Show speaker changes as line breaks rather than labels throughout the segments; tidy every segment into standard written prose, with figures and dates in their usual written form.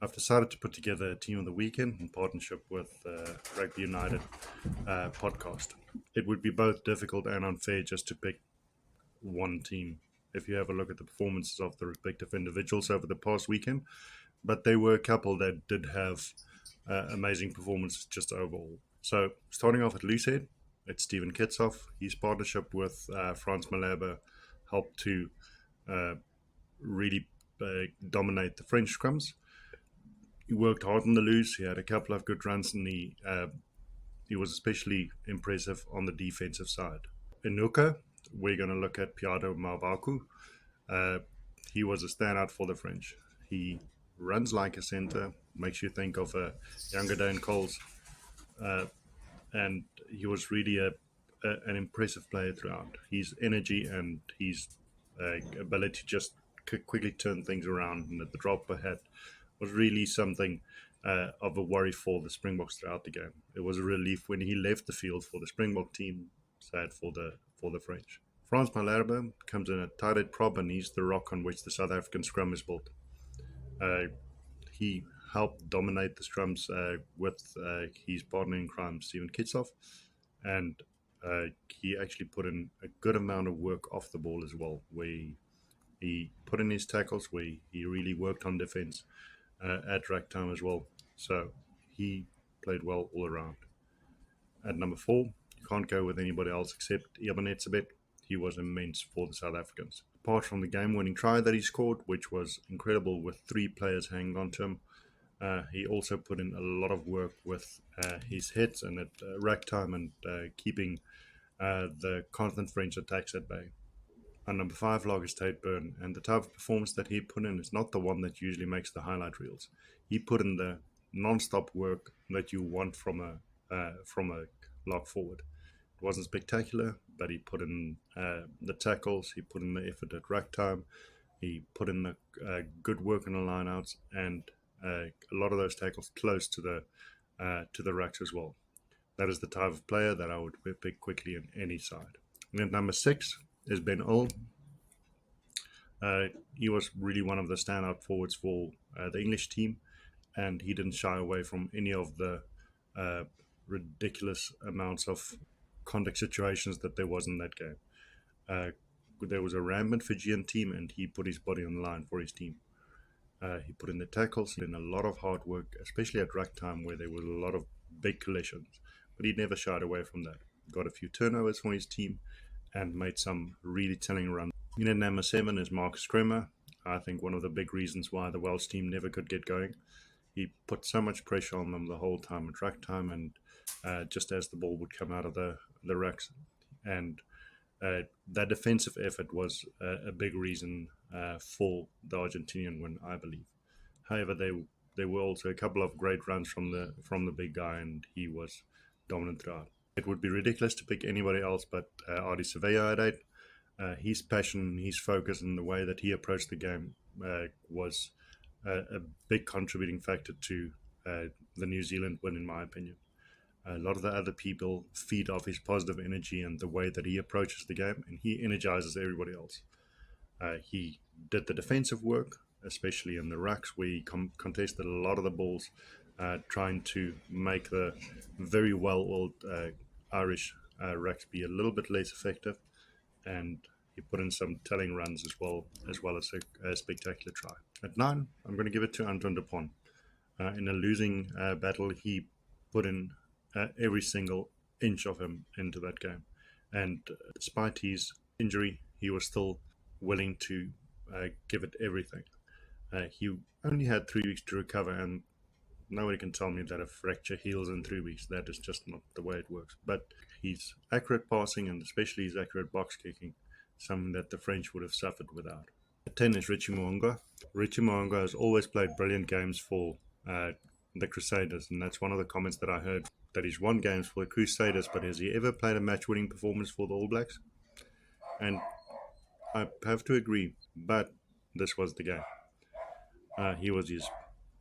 I've decided to put together a team of the weekend in partnership with Rugby United Podcast. It would be both difficult and unfair just to pick one team if you have a look at the performances of the respective individuals over the past weekend, but there were a couple that did have amazing performances just overall. So, starting off at loosehead, it's Stephen Kitshoff. His partnership with Frans Malherbe helped to uh, really dominate the French scrums. He worked hard on the loose. He had a couple of good runs, and he was especially impressive on the defensive side. In Nuka, we're going to look at Peato Mauvaku. Uh, he was a standout for the French. He runs like a center, makes you think of a younger Dan Coles, uh, and he was really an impressive player throughout. His energy and his ability to just quickly turn things around and the drop ahead was really something of a worry for the Springboks throughout the game. It was a relief when he left the field for the Springbok team, sad for the French. Frans Malherbe comes in at tight end prop, and he's the rock on which the South African scrum is built. He helped dominate the scrums with his partner in crime, Stephen Kitshoff, and he actually put in a good amount of work off the ball as well, where he put in his tackles, where he really worked on defense at rack time as well. So he played well all around. At number 4, you can't go with anybody else except Ebenetsebet. He was immense for the South Africans. Apart from the game-winning try that he scored, which was incredible with 3 players hanging on to him, he also put in a lot of work with his hits and at rack time and keeping the constant French attacks at bay. And number 5, Lager State Burn, and the type of performance that he put in is not the one that usually makes the highlight reels. He put in the non-stop work that you want from a lock forward. It wasn't spectacular, but he put in the tackles, he put in the effort at rack time, he put in the good work in the lineouts, and a lot of those tackles close to the racks as well. That is the type of player that I would pick quickly in any side. And at number 6 is Ben Earl. He was really one of the standout forwards for the English team, and he didn't shy away from any of the ridiculous amounts of contact situations that there was in that game. There was a rampant Fijian team, and he put his body on the line for his team. He put in the tackles, in a lot of hard work, especially at rack time where there was a lot of big collisions, but he never shied away from that. Got a few turnovers for his team and made some really telling runs. In at number 7 is Marcus Kremer. I think one of the big reasons why the Welsh team never could get going. He put so much pressure on them the whole time at rack time, and just as the ball would come out of the racks. And that defensive effort was a big reason for the Argentinian win, I believe. However, there were also a couple of great runs from the big guy, and he was dominant throughout. It would be ridiculous to pick anybody else but Adi Sevilla at 8. His passion, his focus, and the way that he approached the game was a big contributing factor to the New Zealand win, in my opinion. A lot of the other people feed off his positive energy and the way that he approaches the game, and he energizes everybody else. He did the defensive work, especially in the rucks, where he contested a lot of the balls, trying to make the very well-oiled Irish rucks be a little bit less effective, and he put in some telling runs as well as a spectacular try. At 9, I'm going to give it to Antoine Dupont. In a losing battle, he put in every single inch of him into that game. And despite his injury, he was still willing to give it everything. He only had 3 weeks to recover, and nobody can tell me that a fracture heals in 3 weeks. That is just not the way it works. But his accurate passing, and especially his accurate box kicking, something that the French would have suffered without. At 10 is Richie Mo'unga. Richie Mo'unga has always played brilliant games for the Crusaders, and that's one of the comments that I heard, that he's won games for the Crusaders, but has he ever played a match-winning performance for the All Blacks? And I have to agree, but this was the game. He was his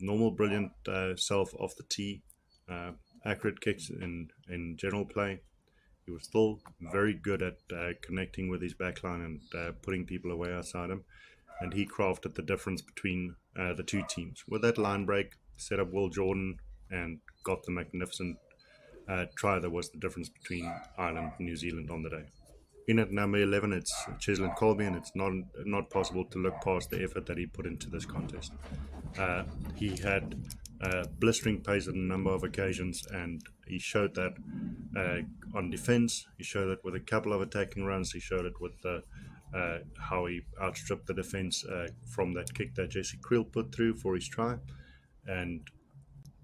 normal brilliant self off the tee, accurate kicks in general play. He was still very good at connecting with his backline and putting people away outside him. and he crafted the difference between the two teams. With that line break, set up Will Jordan and got the magnificent try that was the difference between Ireland and New Zealand on the day. In at number 11, it's Cheslin Colby, and it's not possible to look past the effort that he put into this contest. He had blistering pace on a number of occasions, and he showed that on defense. He showed it with a couple of attacking runs. He showed it with how he outstripped the defense from that kick that Jesse Creel put through for his try. And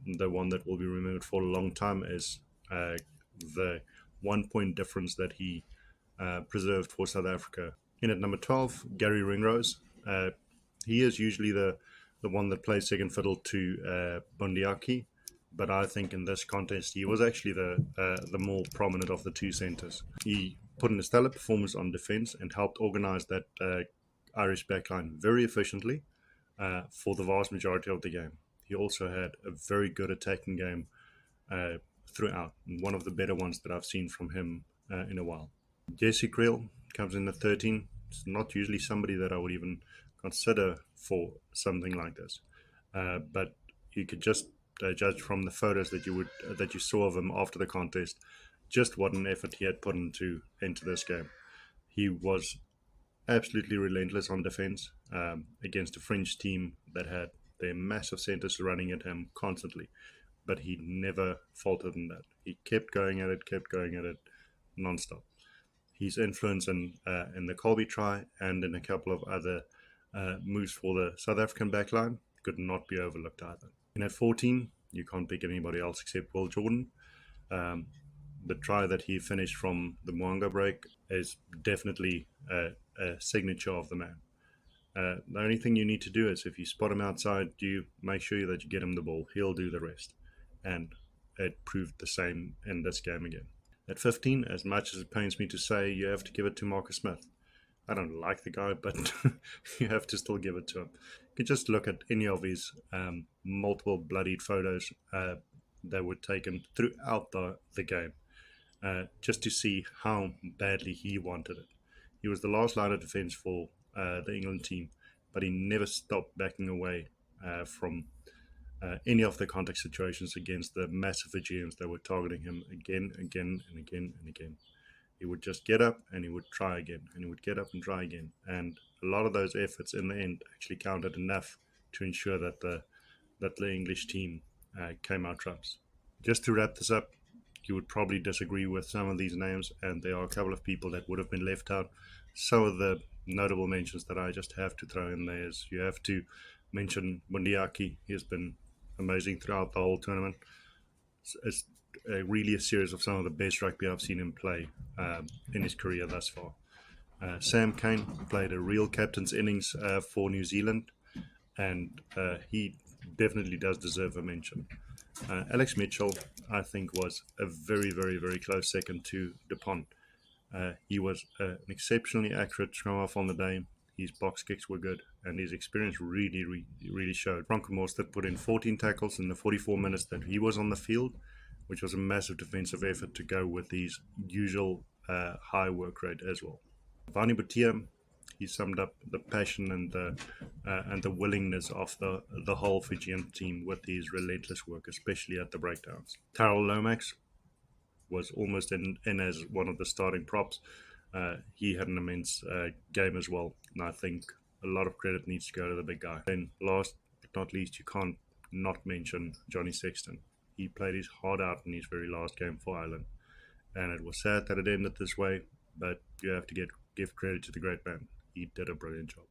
the one that will be remembered for a long time is the 1 point difference that he preserved for South Africa. In at number 12, Gary Ringrose. He is usually the one that plays second fiddle to Bundiaki, but I think in this contest he was actually the more prominent of the two centres. He put in a stellar performance on defence and helped organise that Irish backline very efficiently for the vast majority of the game. He also had a very good attacking game throughout, one of the better ones that I've seen from him in a while. Jesse Creel comes in at 13. It's not usually somebody that I would even consider for something like this, but you could just judge from the photos that you saw of him after the contest, just what an effort he had put into this game. He was absolutely relentless on defense against a French team that had their massive centers running at him constantly, but he never faltered in that. He kept going at it non-stop. His influence in the Colby try and in a couple of other moves for the South African backline could not be overlooked either. In at 14, you can't pick anybody else except Will Jordan. The try that he finished from the Mwanga break is definitely a signature of the man. The only thing you need to do is if you spot him outside, you make sure that you get him the ball. He'll do the rest. And it proved the same in this game again. At 15, as much as it pains me to say, you have to give it to Marcus Smith. I don't like the guy, but you have to still give it to him. You can just look at any of his multiple bloodied photos that were taken throughout the game, just to see how badly he wanted it. He was the last line of defense for the England team, but he never stopped backing away from any of the contact situations against the massive Fijians that were targeting him again. He would just get up and he would try again, and he would get up and try again. And a lot of those efforts in the end actually counted enough to ensure that the English team came out trumps. Just to wrap this up, you would probably disagree with some of these names, and there are a couple of people that would have been left out. Some of the notable mentions that I just have to throw in there is you have to mention Bundiaki. He has been amazing throughout the whole tournament. It's really a series of some of the best rugby I've seen him play in his career thus far. Sam Cane played a real captain's innings for New Zealand, and he definitely does deserve a mention. Alex Mitchell, I think, was a very, very, very close second to Dupont. He was an exceptionally accurate scrum half on the day. His box kicks were good, and his experience really showed. Bronco Morstead put in 14 tackles in the 44 minutes that he was on the field, which was a massive defensive effort to go with his usual high work rate as well. Vani Butia, he summed up the passion and the willingness of the whole Fijian team with his relentless work, especially at the breakdowns. Tyrell Lomax was almost in as one of the starting props. He had an immense game as well, and I think a lot of credit needs to go to the big guy. Then last but not least, you can't not mention Johnny Sexton. He played his heart out in his very last game for Ireland, and it was sad that it ended this way, but you have to give credit to the great man. He did a brilliant job.